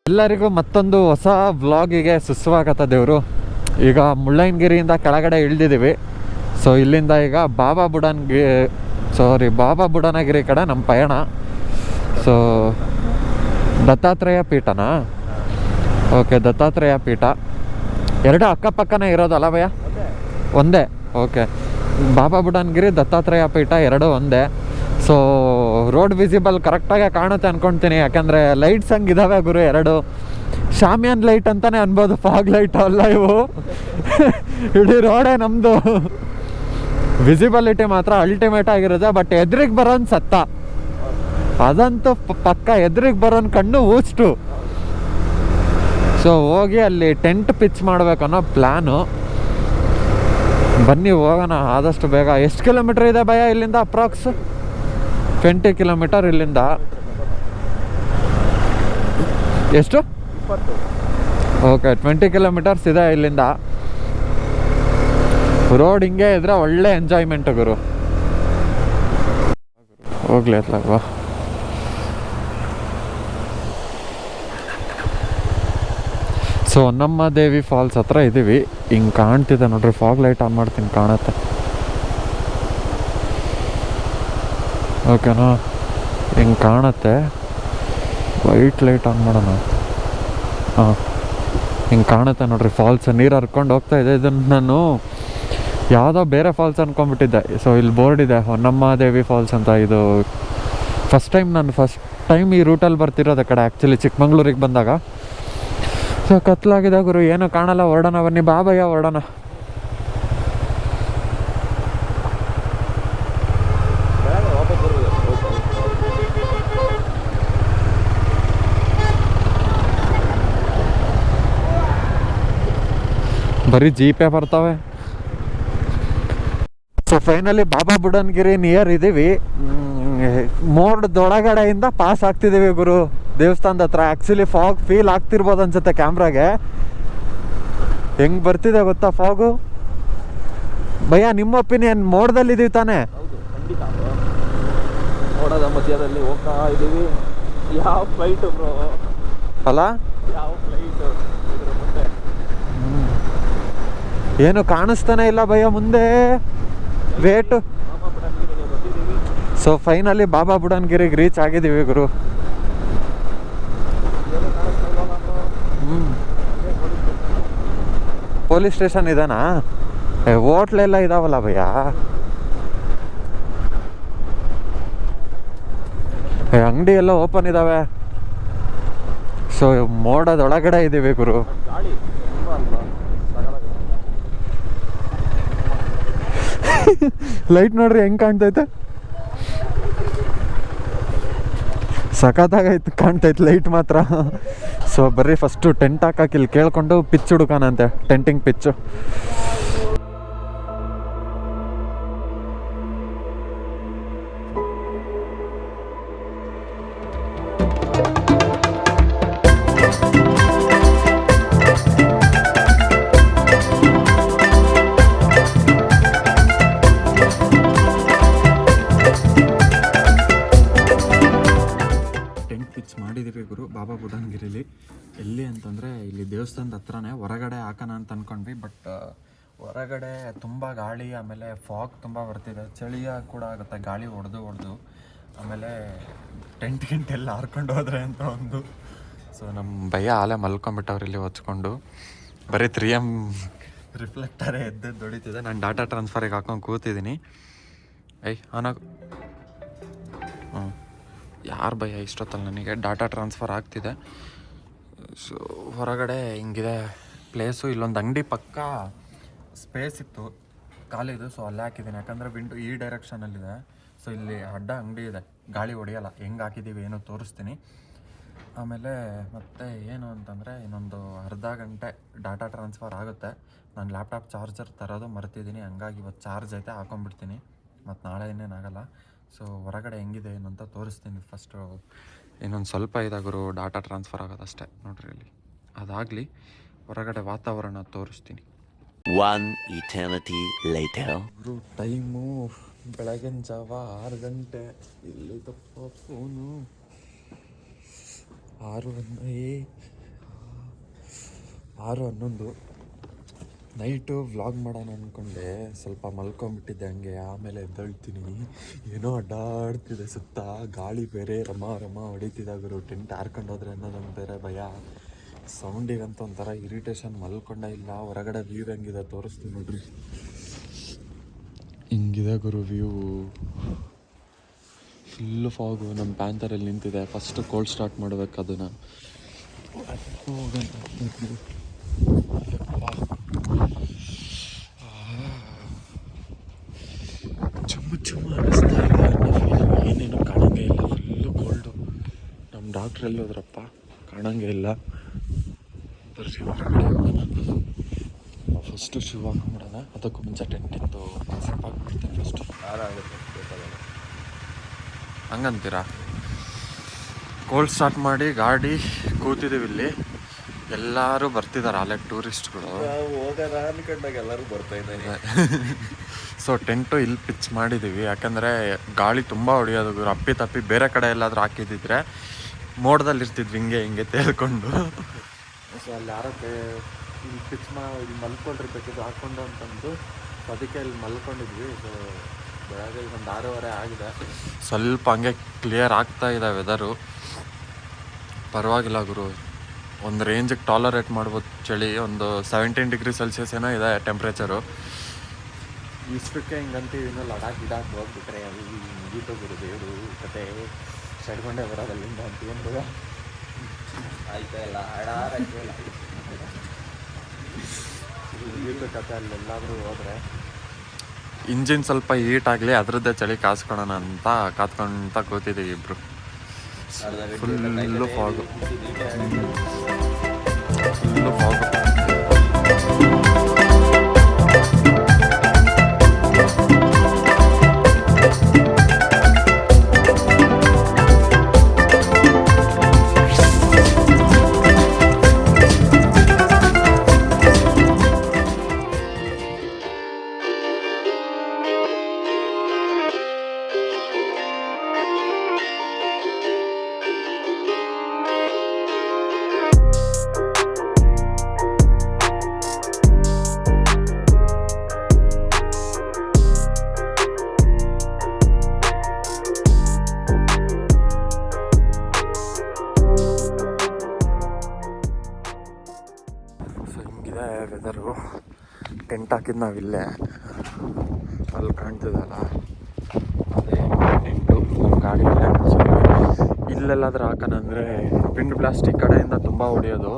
ಎಲ್ಲರಿಗೂ ಮತ್ತೊಂದು ಹೊಸ ವ್ಲಾಗಿಗೆ ಸುಸ್ವಾಗತ ದೇವರು. ಈಗ ಮುಳ್ಳಯ್ಯನಗಿರಿಯಿಂದ ಕೆಳಗಡೆ ಇಳಿದಿದ್ದೀವಿ. ಸೊ ಇಲ್ಲಿಂದ ಈಗ ಬಾಬಾ ಬುಡನಗಿರಿ ಕಡೆ ನಮ್ಮ ಪಯಣ. ಸೊ ದತ್ತಾತ್ರೇಯ ಪೀಠನಾ? ಓಕೆ, ದತ್ತಾತ್ರೇಯ ಪೀಠ ಎರಡು ಅಕ್ಕಪಕ್ಕನೇ ಇರೋದಲ್ಲ ಭಯ್ಯ? ಒಂದೇ. ಓಕೆ, ಬಾಬಾ ಬುಡನಗಿರಿ ದತ್ತಾತ್ರೇಯ ಪೀಠ ಎರಡು ಒಂದೇ. ಸೊ ರೋಡ್ ವಿಸಿಬಲ್ ಕರೆಕ್ಟಾಗಿ ಕಾಣುತ್ತೆ ಅಂದ್ಕೊಳ್ತೀನಿ, ಯಾಕಂದರೆ ಲೈಟ್ಸ್ ಹಂಗಿದ್ದಾವೆ ಗುರು. ಎರಡು ಶಾಮಿಯಾನ್ ಲೈಟ್ ಅಂತಲೇ ಅನ್ಬೋದು, ಫಾಗ್ ಲೈಟ್ ಅಲ್ಲ ಇವು. ಇಡೀ ರೋಡೇ ನಮ್ಮದು. ವಿಸಿಬಿಲಿಟಿ ಮಾತ್ರ ಅಲ್ಟಿಮೇಟ್ ಆಗಿರುತ್ತೆ. ಬಟ್ ಎದುರಿಗೆ ಬರೋನ್ ಸತ್ತ, ಅದಂತೂ ಪಕ್ಕ. ಎದುರಿಗೆ ಬರೋನ್ ಕಣ್ಣು ಊಷ್ಟು. ಸೊ ಹೋಗಿ ಅಲ್ಲಿ ಟೆಂಟ್ ಪಿಚ್ ಮಾಡ್ಬೇಕನ್ನೋ ಪ್ಲ್ಯಾನು. ಬನ್ನಿ ಹೋಗೋಣ ಆದಷ್ಟು ಬೇಗ. ಎಷ್ಟು ಕಿಲೋಮೀಟ್ರ್ ಇದೆ ಭಯ ಇಲ್ಲಿಂದ? ಅಪ್ರಾಕ್ಸ್ 20 ಕಿಲೋಮೀಟರ್ ಇಲ್ಲಿಂದ. ಎಷ್ಟು? 20. ಓಕೆ, 20 ಕಿಲೋಮೀಟರ್ಸ್ ಇದೆ ಇಲ್ಲಿಂದ. ರೋಡ್ ಹಿಂಗೆ ಇದ್ರೆ ಒಳ್ಳೆ ಎಂಜಾಯ್ಮೆಂಟ್ ಗುರು. ಹೋಗ್ಲಿ ಅತ್ಲವಾ. ಸೊ ಹೊನ್ನಮ್ಮ ದೇವಿ ಫಾಲ್ಸ್ ಹತ್ರ ಇದ್ದೀವಿ. ಹಿಂಗೆ ಕಾಣ್ತಿದೆ ನೋಡ್ರಿ, ಫಾಗ್ ಲೈಟ್ ಆನ್ ಮಾಡ್ತೀನಿ, ಕಾಣುತ್ತೆ. ಓಕೆನಾ? ಹಿಂಗೆ ಕಾಣುತ್ತೆ. ವೈಟ್ ಲೈಟ್ ಆನ್ ಮಾಡೋಣ. ಹಾಂ, ಹಿಂಗೆ ಕಾಣುತ್ತೆ ನೋಡ್ರಿ ಫಾಲ್ಸ್. ನೀರು ಹರ್ಕೊಂಡು ಹೋಗ್ತಾ ಇದೆ. ಇದನ್ನು ನಾನು ಯಾವುದೋ ಬೇರೆ ಫಾಲ್ಸ್ ಅಂದ್ಕೊಂಡ್ಬಿಟ್ಟಿದ್ದೆ. ಸೊ ಇಲ್ಲಿ ಬೋರ್ಡ್ ಇದೆ, ಹೊನ್ನಮ್ಮ ದೇವಿ ಫಾಲ್ಸ್ ಅಂತ. ಇದು ಫಸ್ಟ್ ಟೈಮ್ ಈ ರೂಟಲ್ಲಿ ಬರ್ತಿರೋದು ಆ ಕಡೆ. ಆ್ಯಕ್ಚುಲಿ ಚಿಕ್ಕಮಂಗ್ಳೂರಿಗೆ ಬಂದಾಗ. ಸೊ ಕತ್ಲಾಗಿದೆ ಗುರು, ಏನೂ ಕಾಣಲ್ಲ. ಹೊರಡೋಣ ಬನ್ನಿ, ಬಾಬಯ್ಯ ಹೊರಡೋಣ. ಬರೀ ಜೀಪೇ ಬರ್ತವೆ. ಸೊ ಫೈನಲಿ ಬಾಬಾ ಬುಡನಗಿರಿ ನಿಯರ್ ಇದ್ದೀವಿ. ಮೋಡದೊಳಗಡೆಯಿಂದ ಪಾಸ್ ಆಗ್ತಿದ್ದೀವಿ ಗುರು, ದೇವಸ್ಥಾನದ ಹತ್ರ. ಆ್ಯಕ್ಚುಲಿ ಫಾಗ್ ಫೀಲ್ ಆಗ್ತಿರ್ಬೋದು ಅನ್ಸುತ್ತೆ ಕ್ಯಾಮ್ರಾಗೆ. ಹೆಂಗೆ ಬರ್ತಿದೆ ಗೊತ್ತಾ ಫಾಗು? ಭಯ್ಯ ನಿಮ್ಮ ಒಪಿನಿಯನ್, ಮೋಡದಲ್ಲಿದ್ದೀವಿ ತಾನೇ? ಮೋಡದ ಮಧ್ಯದಲ್ಲಿ ಹೋಗ್ತಾ ಇದ್ದೀವಿ. ಯಾವ ಫ್ಲೈಟ್ ಬ್ರೋ ಅಲ್ಲ? ಯಾವ ಫ್ಲೈಟ್? ಏನು ಕಾಣಿಸ್ತಾನೆ ಇಲ್ಲ ಭಯ್ಯ ಮುಂದೆ. ವೇಟು. ಸೊ ಫೈನಲಿ ಬಾಬಾ ಬುಡನಗಿರಿಗೆ ರೀಚ್ ಆಗಿದ್ದೀವಿ ಗುರು. Police station ಇದಾನಾ? ಹೋಟ್ಲೆಲ್ಲ ಇದಾವಲ್ಲ ಭಯ್ಯ. ಅಂಗಡಿ ಎಲ್ಲ ಓಪನ್ ಇದಾವೆ. ಸೊ ಮೋಡದೊಳಗಡೆ ಇದ್ದೀವಿ ಗುರು. ಲೈಟ್ ನೋಡ್ರಿ ಹೆಂಗೆ ಕಾಣ್ತೈತೆ, ಸಖತ್ತಾಗೈತೆ ಕಾಣ್ತೈತೆ ಲೈಟ್ ಮಾತ್ರ. ಸೊ ಬರ್ರಿ ಫಸ್ಟು ಟೆಂಟ್ ಹಾಕಕ್ಕೆ ಇಲ್ಲಿ ಕೇಳ್ಕೊಂಡು ಪಿಚ್ ಹುಡುಕಾನಂತೆ, ಟೆಂಟಿಂಗ್ ಪಿಚ್ಚು. ಮಾಡಿದ್ದೀವಿ ಗುರು ಬಾಬಾ ಬುಡನಗಿರಿಲಿ. ಎಲ್ಲಿ ಅಂತಂದರೆ ಇಲ್ಲಿ ದೇವಸ್ಥಾನದ ಹತ್ರನೇ. ಹೊರಗಡೆ ಹಾಕೋಣ ಅಂತ ಅಂದ್ಕೊಂಡ್ವಿ, ಬಟ್ ಹೊರಗಡೆ ತುಂಬ ಗಾಳಿ, ಆಮೇಲೆ ಫಾಗ್ ತುಂಬ ಬರ್ತಿದೆ. ಚಳಿ ಕೂಡ ಆಗುತ್ತೆ ಗಾಳಿ ಹೊಡೆದು. ಆಮೇಲೆ ಟೆಂಟ್ ಎಲ್ಲ ಹಾರ್ಕೊಂಡು ಹೋದ್ರೆ ಅಂತ ಒಂದು. ಸೊ ನಮ್ಮ ಭಯ್ಯ ಆಲೆ ಮಲ್ಕೊಂಬಿಟ್ಟವ್ರು ಇಲ್ಲಿ ಹೊಚ್ಕೊಂಡು. ಬರೀ 3M ರಿಫ್ಲೆಕ್ಟರೇ ಎದ್ದು ಹೊಡಿತಿದೆ. ನಾನು ಡಾಟಾ ಟ್ರಾನ್ಸ್ಫರಿಗೆ ಹಾಕೊಂಡು ಕೂತಿದ್ದೀನಿ. ಆನಾಗ ಯಾರು ಭಯ ಇಷ್ಟೊತ್ತಲ್ಲ ನನಗೆ ಡಾಟಾ ಟ್ರಾನ್ಸ್ಫರ್ ಆಗ್ತಿದೆ. ಸೊ ಹೊರಗಡೆ ಹಿಂಗಿದೆ ಪ್ಲೇಸು. ಇಲ್ಲೊಂದು ಅಂಗಡಿ ಪಕ್ಕ ಸ್ಪೇಸ್ ಇತ್ತು ಖಾಲಿದು, ಸೊ ಅಲ್ಲೇ ಹಾಕಿದ್ದೀನಿ. ಯಾಕಂದರೆ ವಿಂಡೋ ಈ ಡೈರೆಕ್ಷನಲ್ಲಿದೆ. ಸೊ ಇಲ್ಲಿ ಅಡ್ಡ ಅಂಗಡಿ ಇದೆ, ಗಾಳಿ ಹೊಡೆಯಲ್ಲ. ಹೆಂಗೆ ಹಾಕಿದ್ದೀವಿ ಏನೋ ತೋರಿಸ್ತೀನಿ. ಆಮೇಲೆ ಮತ್ತೆ ಏನು ಅಂತಂದರೆ ಇನ್ನೊಂದು ಅರ್ಧ ಗಂಟೆ ಡಾಟಾ ಟ್ರಾನ್ಸ್ಫರ್ ಆಗುತ್ತೆ. ನಾನು ಲ್ಯಾಪ್ಟಾಪ್ ಚಾರ್ಜರ್ ತರೋದು ಮರ್ತಿದ್ದೀನಿ, ಹಂಗಾಗಿ ಇವತ್ತು ಚಾರ್ಜ್ ಐತೆ ಹಾಕೊಂಡ್ಬಿಡ್ತೀನಿ. ಮತ್ತು ನಾಳೆ ಇನ್ನೇನಾಗಲ್ಲ. ಸೊ ಹೊರಗಡೆ ಹೆಂಗಿದೆ ಏನಂತ ತೋರಿಸ್ತೀನಿ. ಫಸ್ಟು ಇನ್ನೊಂದು ಸ್ವಲ್ಪ ಇದೆ ಗುರು ಡಾಟಾ ಟ್ರಾನ್ಸ್ಫರ್ ಆಗೋದಷ್ಟೇ. ನೋಡ್ರಿ ಇಲ್ಲಿ ಅದಾಗಲಿ ಹೊರಗಡೆ ವಾತಾವರಣ ತೋರಿಸ್ತೀನಿ. 1 eternity later. ಟೈಮು ಬೆಳಗಿನ ಜಾವ 6 ಗಂಟೆ. ಇಲ್ಲಿ ತಪ್ಪ ಫೋನು 6 6:11 ನೈಟು ವ್ಲಾಗ್ ಮಾಡೋಣ ಅಂದ್ಕೊಂಡೆ, ಸ್ವಲ್ಪ ಮಲ್ಕೊಂಬಿಟ್ಟಿದ್ದೆ ಹಂಗೆ. ಆಮೇಲೆ ಎದ್ದೇಳ್ತೀನಿ, ಏನೋ ಅಡ್ಡಾಡ್ತಿದೆ ಸುತ್ತ, ಗಾಳಿ ಬೇರೆ ರಮ ಹೊಡಿತಿದ್ದ ಗುರು. ಟೆಂಟ್ ಹಾರ್ಕೊಂಡು ಹೋದ್ರೆ ಅನ್ನೋದೊಂದು ಬೇರೆ ಭಯ. ಸೌಂಡಿಗಂತ ಒಂಥರ ಇರಿಟೇಷನ್. ಮಲ್ಕೊಂಡೇ ಇಲ್ಲ. ಹೊರಗಡೆ ವ್ಯೂ ಹೆಂಗಿದೆ ತೋರಿಸ್ತೀನಿ ನೋಡ್ರಿ. ಹಿಂಗಿದೆ ಗುರು ವ್ಯೂ. Full fog. ನಮ್ಮ ಪ್ಯಾಂತರಲ್ಲಿ ನಿಂತಿದೆ. ಫಸ್ಟ್ ಕೋಲ್ಡ್ ಸ್ಟಾರ್ಟ್ ಮಾಡಬೇಕು ಅದನ್ನು. ಚುಮ್ಮು ಅನ್ನಿಸ್ತಾ ಇದೆ. ಏನೇನು ಕಾಣಂಗೆ ಇಲ್ಲ, ಫುಲ್ಲು ಕೋಲ್ಡು. ನಮ್ಮ ಡಾಕ್ಟ್ರ್ ಎಲ್ಲಿ ಹೋದ್ರಪ್ಪ, ಕಾಣಂಗೆ ಇಲ್ಲ. ಬರ್ರಿ ಹೊರಗಡೆ ಹೋಗೋಣ. ಫಸ್ಟು ಶೂ ಹಾಕೊಂಬಿಡೋಣ. ಅದಕ್ಕೂ ಮುಂಚೆ ಟೆಂಟಿಂದು ಸ್ವಲ್ಪ ಹಾಕ್ಬಿಡ್ತೀನಿ ಫಸ್ಟು. ಹಂಗಂತೀರಾ? ಕೋಲ್ಡ್ ಸ್ಟಾರ್ಟ್ ಮಾಡಿ ಗಾಡಿ ಕೂತಿದ್ದೀವಿ ಇಲ್ಲಿ. ಎಲ್ಲರೂ ಬರ್ತಿದ್ದಾರೆ ಅಲ್ಲೇ ಟೂರಿಸ್ಟ್ಗಳು. ಹೋಗೋಣ ಅನ್ಕೊಂಡಾಗ ಎಲ್ಲರೂ ಬರ್ತಾ ಇದ್ದಾರೆ. ಸೊ ಟೆಂಟು ಇಲ್ಲಿ ಪಿಚ್ ಮಾಡಿದ್ದೀವಿ, ಯಾಕಂದರೆ ಗಾಳಿ ತುಂಬ ಹೊಡಿಯೋದು ಗುರು. ಅಪ್ಪಿ ತಪ್ಪಿ ಬೇರೆ ಕಡೆ ಎಲ್ಲಾದರೂ ಹಾಕಿದ್ದಿದ್ರೆ ಮೋಡದಲ್ಲಿ ಇರ್ತಿದ್ವಿ ಹಿಂಗೆ ತೇಲ್ಕೊಂಡು. ಸೊ ಅಲ್ಲಿ ಯಾರೋ ಇಲ್ಲಿ ಪಿಚ್ ಇಲ್ಲಿ ಮಲ್ಕೊಂಡಿರ್ಬೇಕಿದ್ದು ಹಾಕ್ಕೊಂಡು ಅಂತಂದು, ಸೊ ಅದಕ್ಕೆ ಇಲ್ಲಿ ಮಲ್ಕೊಂಡಿದ್ವಿ. ಸೊ ಬೆಳಗ್ಗೆ ಒಂದು 6:30 ಆಗಿದೆ. ಸ್ವಲ್ಪ ಹಂಗೆ ಕ್ಲಿಯರ್ ಆಗ್ತಾ ಇದೆ ವೆದರು. ಪರವಾಗಿಲ್ಲ ಗುರು, ಒಂದು ರೇಂಜಿಗೆ ಟಾಲರೇಟ್ ಮಾಡ್ಬೋದು ಚಳಿ. ಒಂದು 17 ಡಿಗ್ರಿ ಸೆಲ್ಸಿಯಸ್ ಏನೋ ಇದೆ ಟೆಂಪ್ರೇಚರು. ಇಷ್ಟಕ್ಕೆ ಹಿಂಗಂತೀವಿ. ಇನ್ನು ಲಡಾಖ್ ಗಿಡಾಕ್ ಹೋಗ್ಬಿಟ್ರೆ ಅದು ಮುಗೀತು ಗುರು. ದೇವರು ಕತೆ ಸಡ್ಕೊಂಡೇ ಬರೋದಲ್ಲಿಂದ ಅಂತ ಏನು ಆಯ್ತಾ ಇಲ್ಲ ಮುಗೀತು ಕತೆ. ಅಲ್ಲೆಲ್ಲಾದರೂ ಹೋದರೆ ಇಂಜಿನ್ ಸ್ವಲ್ಪ ಹೀಟ್ ಆಗಲಿ, ಅದರದ್ದೇ ಚಳಿ ಕಾಸ್ಕೊಳ್ಳೋಣ ಅಂತ ಕಾತ್ಕೊಂತ ಕೂತಿದ್ದೀವಿ ಇಬ್ಬರು. Full fog. ವೆದರು. ಟೆಂಟ್ ಹಾಕಿದ್ದು ನಾವಿಲ್ಲೇ, ಅಲ್ಲಿ ಕಾಣ್ತಿದ್ದಲ್ಲ ಅದೇ ಟೆಂಟು ಗಾಡಿ ಮೇಲೆ. ಇಲ್ಲೆಲ್ಲಾದ್ರೂ ಹಾಕೋಣ ಅಂದರೆ ವಿಂಡ್ ಬ್ಲಾಸ್ಟ್ ಈ ಕಡೆಯಿಂದ ತುಂಬ ಹೊಡಿಯೋದು.